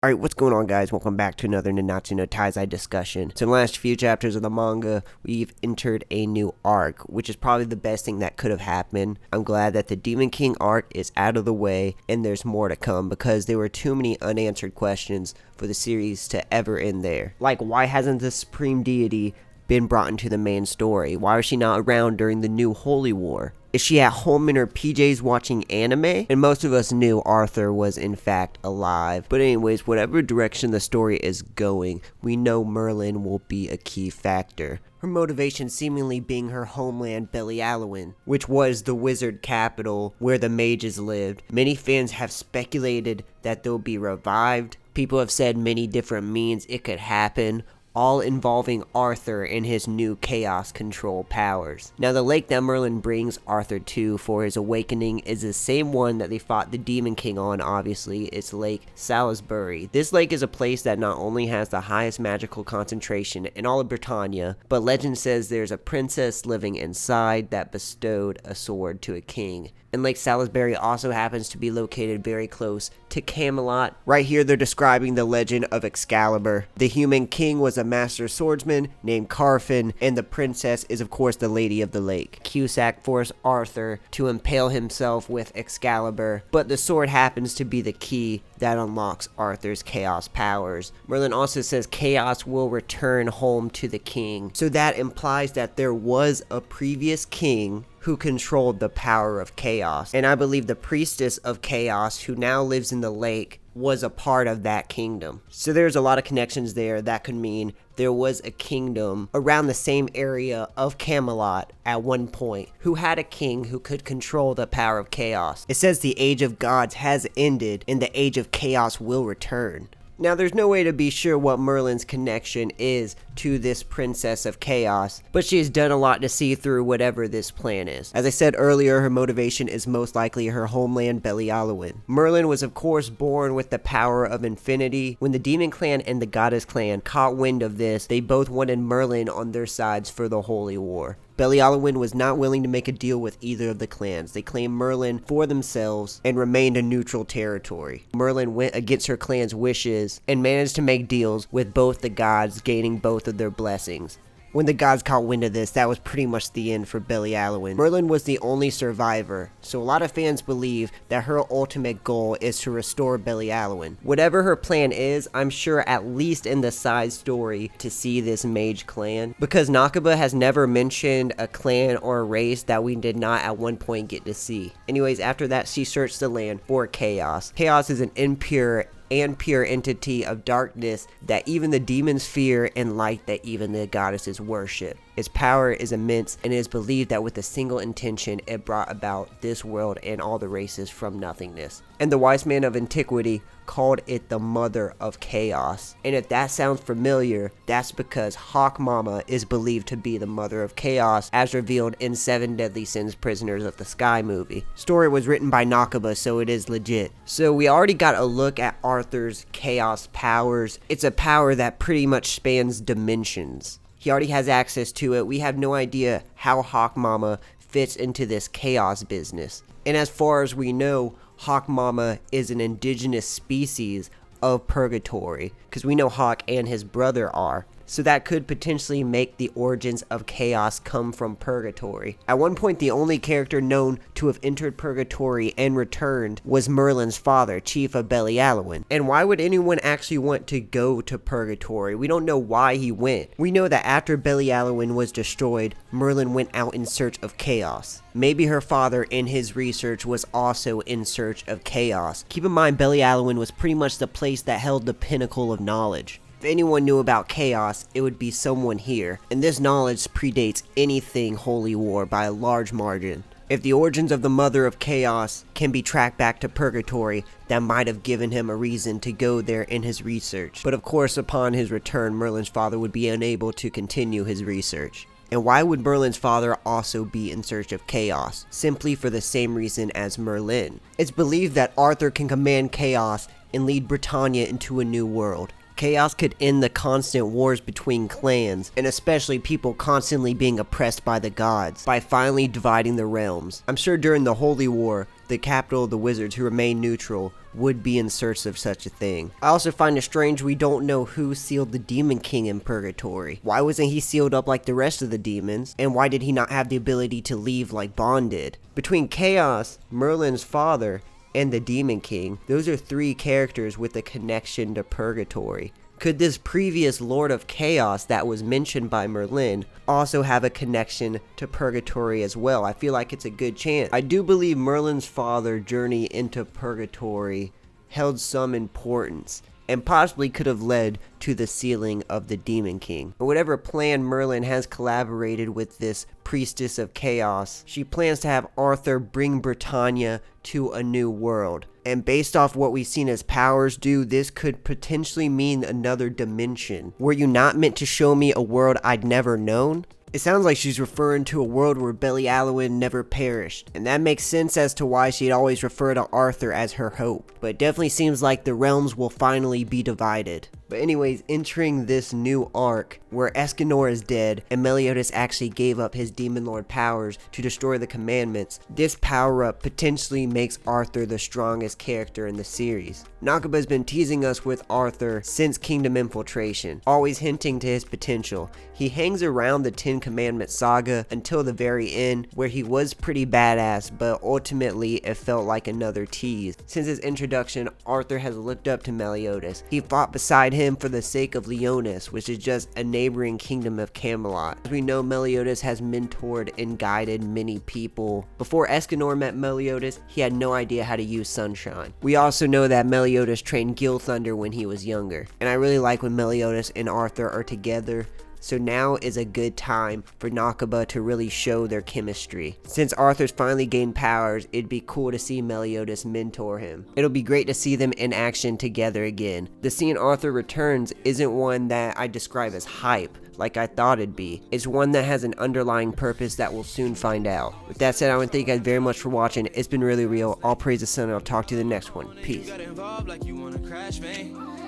Alright, what's going on, guys? Welcome back to another Nanatsu no Taizai discussion. So in the last few chapters of the manga, we've entered a new arc, which is probably the best thing that could have happened. I'm glad that the Demon King arc is out of the way, and there's more to come, because there were too many unanswered questions for the series to ever end there. Like, why hasn't the Supreme Deity been brought into the main story? Why was she not around during the new Holy War? Is she at home in her PJs watching anime? And most of us knew Arthur was in fact alive. But anyways, whatever direction the story is going, we know Merlin will be a key factor. Her motivation seemingly being her homeland Belialawan, which was the wizard capital where the mages lived. Many fans have speculated that they'll be revived. People have said many different means it could happen, all involving Arthur and his new chaos control powers. Now, the lake that Merlin brings Arthur to for his awakening is the same one that they fought the Demon King on, obviously. It's Lake Salisbury. This lake is a place that not only has the highest magical concentration in all of Britannia, but legend says there's a princess living inside that bestowed a sword to a king. And Lake Salisbury also happens to be located very close to Camelot. Right here they're describing the legend of Excalibur. The human king was a master swordsman named Carfin, and the princess is of course the Lady of the Lake. Cusack forced Arthur to impale himself with Excalibur, but the sword happens to be the key that unlocks Arthur's chaos powers. Merlin also says chaos will return home to the king, so that implies that there was a previous king who controlled the power of chaos. And I believe the priestess of chaos, who now lives in the lake, was a part of that kingdom. So there's a lot of connections there. That could mean there was a kingdom around the same area of Camelot at one point who had a king who could control the power of chaos. It says the age of gods has ended and the age of chaos will return. Now, there's no way to be sure what Merlin's connection is to this Princess of Chaos, but she has done a lot to see through whatever this plan is. As I said earlier, her motivation is most likely her homeland Belialawan. Merlin was of course born with the power of infinity. When the Demon Clan and the Goddess Clan caught wind of this, they both wanted Merlin on their sides for the Holy War. Belialawan was not willing to make a deal with either of the clans. They claimed Merlin for themselves and remained a neutral territory. Merlin went against her clan's wishes and managed to make deals with both the gods, gaining both of their blessings. When the gods caught wind of this, that was pretty much the end for Belialawan. Merlin was the only survivor, so a lot of fans believe that her ultimate goal is to restore Belialawan. Whatever her plan is, I'm sure at least in the side story to see this mage clan, because Nakaba has never mentioned a clan or a race that we did not at one point get to see. Anyways, after that, she searched the land for chaos. Chaos is an impure and pure entity of darkness that even the demons fear and light that even the goddesses worship. Its power is immense, and it is believed that with a single intention it brought about this world and all the races from nothingness. And the wise man of antiquity called it the mother of chaos. And if that sounds familiar, that's because Hawk Mama is believed to be the mother of chaos, as revealed in Seven Deadly Sins Prisoners of the Sky movie. Story was written by Nakaba, so it is legit. So we already got a look at Arthur's chaos powers. It's a power that pretty much spans dimensions. He already has access to it. We have no idea how Hawk Mama fits into this chaos business. And as far as we know, Hawk Mama is an indigenous species of purgatory, because we know Hawk and his brother are. So that could potentially make the origins of chaos come from purgatory. At one point, the only character known to have entered purgatory and returned was Merlin's father, Chief of Belialawan. And why would anyone actually want to go to purgatory? We don't know why he went. We know that after Belialawan was destroyed, Merlin went out in search of chaos. Maybe her father in his research was also in search of chaos. Keep in mind, Belialawan was pretty much the place that held the pinnacle of knowledge. If anyone knew about chaos, it would be someone here, and this knowledge predates anything Holy War by a large margin. If the origins of the Mother of Chaos can be tracked back to Purgatory, that might have given him a reason to go there in his research. But of course, upon his return, Merlin's father would be unable to continue his research. And why would Merlin's father also be in search of chaos? Simply for the same reason as Merlin. It's believed that Arthur can command chaos and lead Britannia into a new world. Chaos could end the constant wars between clans, and especially people constantly being oppressed by the gods, by finally dividing the realms. I'm sure during the Holy War, the capital of the wizards, who remained neutral, would be in search of such a thing. I also find it strange we don't know who sealed the Demon King in purgatory. Why wasn't he sealed up like the rest of the demons? And why did he not have the ability to leave like Bond did? Between Chaos, Merlin's father, and the Demon King, those are 3 characters with a connection to purgatory. Could this previous Lord of Chaos that was mentioned by Merlin also have a connection to purgatory as well? I feel like it's a good chance. I do believe Merlin's father's journey into purgatory held some importance and possibly could have led to the sealing of the Demon King. But whatever plan Merlin has collaborated with this priestess of chaos, she plans to have Arthur bring Britannia to a new world. And based off what we've seen his powers do, this could potentially mean another dimension. Were you not meant to show me a world I'd never known? It sounds like she's referring to a world where Belialawan never perished, and that makes sense as to why she'd always refer to Arthur as her hope. But it definitely seems like the realms will finally be divided. But anyways, entering this new arc where Escanor is dead and Meliodas actually gave up his Demon Lord powers to destroy the commandments, this power up potentially makes Arthur the strongest character in the series. Nakaba has been teasing us with Arthur since Kingdom Infiltration, always hinting to his potential. He hangs around the 10 Commandments saga until the very end, where he was pretty badass, but ultimately it felt like another tease. Since his introduction, Arthur has looked up to Meliodas. He fought beside him for the sake of Leonis, which is just a neighboring kingdom of Camelot. As we know, Meliodas has mentored and guided many people. Before Escanor met Meliodas, he had no idea how to use Sunshine. We also know that Meliodas trained Gilthunder when he was younger, and I really like when Meliodas and Arthur are together. So now is a good time for Nakaba to really show their chemistry. Since Arthur's finally gained powers, it'd be cool to see Meliodas mentor him. It'll be great to see them in action together again. The scene Arthur returns isn't one that I describe as hype, like I thought it'd be. It's one that has an underlying purpose that we'll soon find out. With that said, I want to thank you guys very much for watching. It's been really real. All praise the sun, and I'll talk to you in the next one. Peace.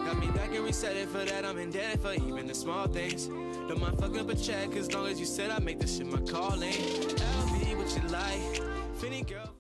Got me back and reset it, for that I'm indebted for even the small things. Don't mind fucking up a check as long as you said I make this shit my calling. LB, what you like? Finny girl.